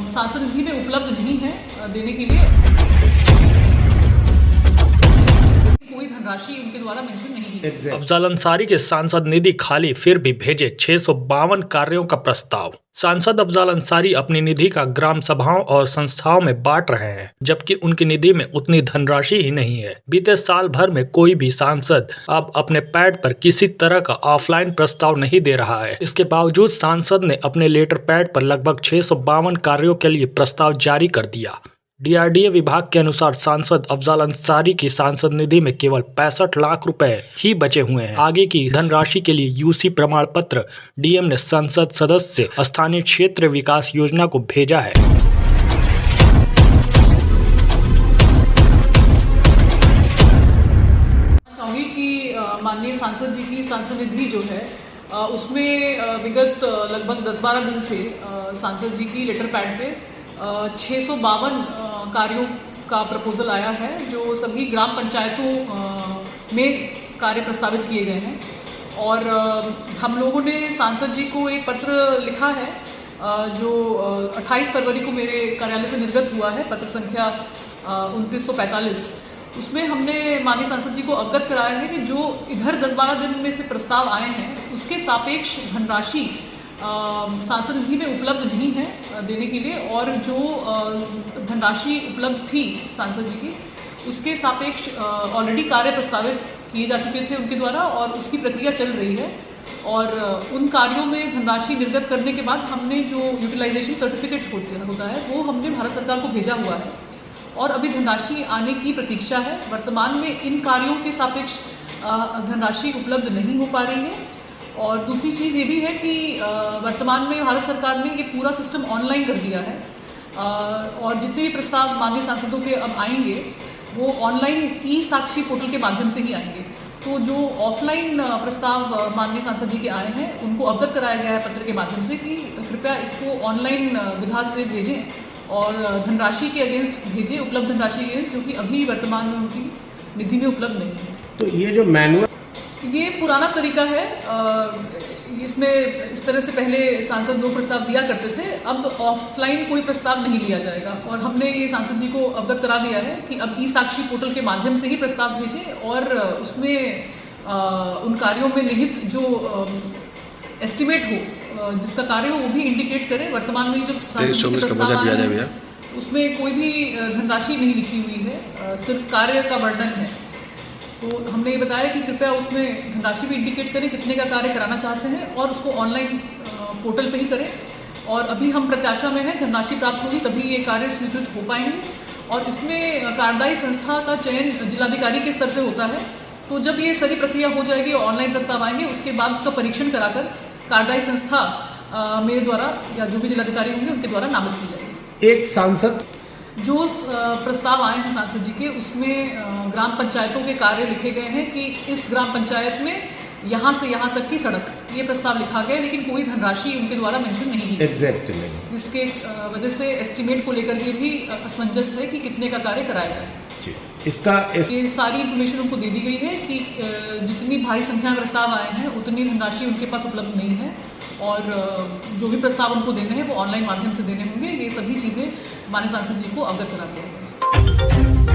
सांसद निधि में उपलब्ध नहीं है देने के लिए। कोई धनराशि उनके द्वारा मेंशन नहीं की। अफजल अंसारी के सांसद निधि खाली, फिर भी भेजे 652 कार्यों का प्रस्ताव। सांसद अफजल अंसारी अपनी निधि का ग्राम सभाओं और संस्थाओं में बांट रहे हैं, जबकि उनकी निधि में उतनी धनराशि ही नहीं है। बीते साल भर में कोई भी सांसद अब अपने पैड पर किसी तरह का ऑफलाइन प्रस्ताव नहीं दे रहा है। इसके बावजूद सांसद ने अपने लेटर पैड पर लगभग 652 कार्यों के लिए प्रस्ताव जारी कर दिया। डीआरडीए विभाग के अनुसार सांसद अफजल अंसारी की सांसद निधि में केवल 65 लाख रुपए ही बचे हुए हैं। आगे की धनराशि के लिए यूसी प्रमाण पत्र डीएम ने संसद सदस्य स्थानीय क्षेत्र विकास योजना को भेजा है। चाहूंगी कि माननीय सांसद जी की सांसद निधि जो है उसमें विगत लगभग 10-12 दिन से सांसद जी की लेटर पैड पे 652 कार्यों का प्रपोजल आया है, जो सभी ग्राम पंचायतों में कार्य प्रस्तावित किए गए हैं। और हम लोगों ने सांसद जी को एक पत्र लिखा है जो 28 फरवरी को मेरे कार्यालय से निर्गत हुआ है, पत्र संख्या 2945। उसमें हमने माननीय सांसद जी को अवगत कराया है कि जो इधर 10-12 दिन में से प्रस्ताव आए हैं उसके सापेक्ष धनराशि सांसद निधि में उपलब्ध नहीं है देने के लिए, और जो धनराशि उपलब्ध थी सांसद जी की उसके सापेक्ष ऑलरेडी कार्य प्रस्तावित किए जा चुके थे उनके द्वारा और उसकी प्रक्रिया चल रही है। और उन कार्यों में धनराशि निर्गत करने के बाद हमने जो यूटिलाइजेशन सर्टिफिकेट होता है वो हमने भारत सरकार को भेजा हुआ है और अभी धनराशि आने की प्रतीक्षा है। वर्तमान में इन कार्यों के सापेक्ष धनराशि उपलब्ध नहीं हो पा रही है। और दूसरी चीज़ ये भी है कि वर्तमान में भारत सरकार ने ये पूरा सिस्टम ऑनलाइन कर दिया है और जितने भी प्रस्ताव माननीय सांसदों के अब आएंगे वो ऑनलाइन ई साक्षी पोर्टल के माध्यम से ही आएंगे। तो जो ऑफलाइन प्रस्ताव माननीय सांसद जी के आए हैं उनको अवगत कराया गया है पत्र के माध्यम से कि कृपया इसको ऑनलाइन विधा से भेजें और धनराशि के अगेंस्ट भेजें, उपलब्ध धनराशि के अगेंस्ट, जो कि अभी वर्तमान में उनकी निधि में उपलब्ध नहीं है। तो ये जो मैनुअल, ये पुराना तरीका है। इसमें इस तरह से पहले सांसद लोग प्रस्ताव दिया करते थे, अब ऑफलाइन कोई प्रस्ताव नहीं लिया जाएगा और हमने ये सांसद जी को अवगत करा दिया है कि अब ई साक्षी पोर्टल के माध्यम से ही प्रस्ताव भेजें और उसमें उन कार्यों में निहित जो एस्टिमेट हो जिसका कार्य हो वो भी इंडिकेट करें। वर्तमान में जो सांसद जी के प्रस्ताव आए हैं उसमें कोई भी धनराशि नहीं लिखी हुई है, सिर्फ कार्य का वर्णन है। तो हमने ये बताया कि कृपया उसमें धनराशि भी इंडिकेट करें कितने का कार्य कराना चाहते हैं और उसको ऑनलाइन पोर्टल पे ही करें। और अभी हम प्रत्याशा में हैं, धनराशि प्राप्त होगी तभी ये कार्य स्वीकृत हो पाएंगे। और इसमें कार्यदायी संस्था का चयन जिलाधिकारी के स्तर से होता है, तो जब ये सारी प्रक्रिया हो जाएगी और ऑनलाइन प्रस्ताव आएंगे उसके बाद उसका परीक्षण कराकर कार्यदायी संस्था मेरे द्वारा या जो भी जिलाधिकारी होंगे उनके द्वारा नामित की जाएगी। एक सांसद जो प्रस्ताव आए हैं सांसद जी के उसमें ग्राम पंचायतों के कार्य लिखे गए हैं कि इस ग्राम पंचायत में यहाँ से यहाँ तक की सड़क, ये प्रस्ताव लिखा गया है, लेकिन कोई धनराशि उनके द्वारा मेंशन नहीं की एग्जैक्टली जिसके वजह से एस्टिमेट को लेकर के भी असमंजस है कि कितने का कार्य कराया जाए। इसका ये सारी इन्फॉर्मेशन उनको दे दी गई है कि जितनी भारी संख्या में प्रस्ताव आए हैं उतनी धनराशि उनके पास उपलब्ध नहीं है और जो भी प्रस्ताव उनको देने हैं वो ऑनलाइन माध्यम से देने होंगे। ये सभी चीज़ें माननीय सांसद जी को अवगत कराते हैं।